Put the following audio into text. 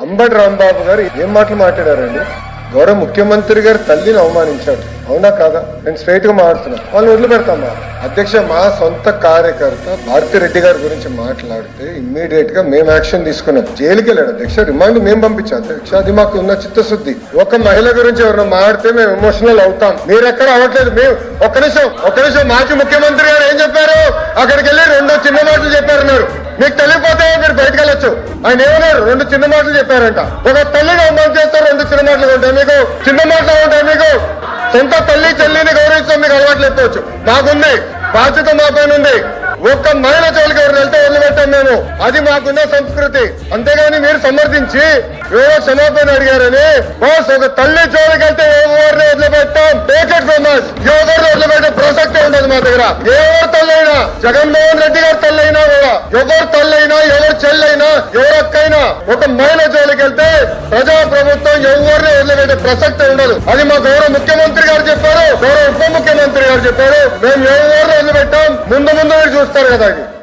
అంబటి రాంబాబు గారు ఏం మాటలు మాట్లాడారండి? గౌరవ ముఖ్యమంత్రి గారు తల్లిని అవమానించాడు, అవునా కాదా? నేను స్ట్రైట్ గా మాట్లాడుతున్నా, వాళ్ళు వదిలిపెడతామా? అధ్యక్ష, మా సొంత కార్యకర్త భారతి రెడ్డి గారి గురించి మాట్లాడితే ఇమ్మీడియట్ గా మేము యాక్షన్ తీసుకున్నాం. జైలుకి వెళ్ళాడు అధ్యక్ష, రిమాండ్ మేము పంపించాం అధ్యక్ష. అది మాకు ఉన్న చిత్తశుద్ధి. ఒక మహిళ గురించి ఎవరైనా మాడితే మేము ఎమోషనల్ అవుతాం, మీరు ఎక్కడ అవ్వట్లేదు. మేము ఒక్క నిమిషం మాజీ ముఖ్యమంత్రి గారు ఏం చెప్పారు? అక్కడికి వెళ్ళి 2 చిన్న మాటలు చెప్పారన్నారు. మీకు తెలియపోతే మీరు బయటకు వెళ్ళొచ్చు. ఆయన ఏమన్నారు? 2 చిన్న మాటలు చెప్పారంట. ఒక తల్లిని అవమానం చేస్తారు, 2 చిన్న మాటలు ఉంటాయి మీకు, చిన్న మాటలు ఉంటాయి మీకు. సొంత తల్లి చెల్లిని గౌరవించడం మీకు అలవాట్లు ఎత్తవచ్చు. మాకుంది బాధ్యత, మా పైన ఉంది. ఒక్క మహిళ జోలికి ఎవరు వెళ్తే వదిలిపెట్టాం మేము. అది మాకున్న సంస్కృతి. అంతేగాని మీరు సమర్థించి ఏవో క్షమాపణ అడిగారని బాస్, ఒక తల్లి జోలికి వెళ్తే ఎవరిని వదిలిపెట్టాం. టేకెట్ ఫ్రమ్ us. ఎవరిని వదిలిపెట్టే ప్రసక్తే ఉండదు మా దగ్గర. ఎవరు తల్లైనా, జగన్మోహన్ రెడ్డి గారు తల్లైనా కూడా, ఎవరు తల్లైనా, ఎవరు చెల్లైనా, ఎవరు అక్కైనా, ఒక మహిళ జోలికి వెళ్తే ప్రజా ప్రభుత్వం ఎవరిని వదిలిపెట్టే ప్రసక్తే ఉండదు. అది మా గౌరవ ముఖ్యమంత్రి గారు చెప్పారు, గౌరవ ఉప ముఖ్యమంత్రి గారు చెప్పారు. మేము ఎవరిని వదిలిపెట్టాం. ముందు మీరు చూస్తారు కదా. అది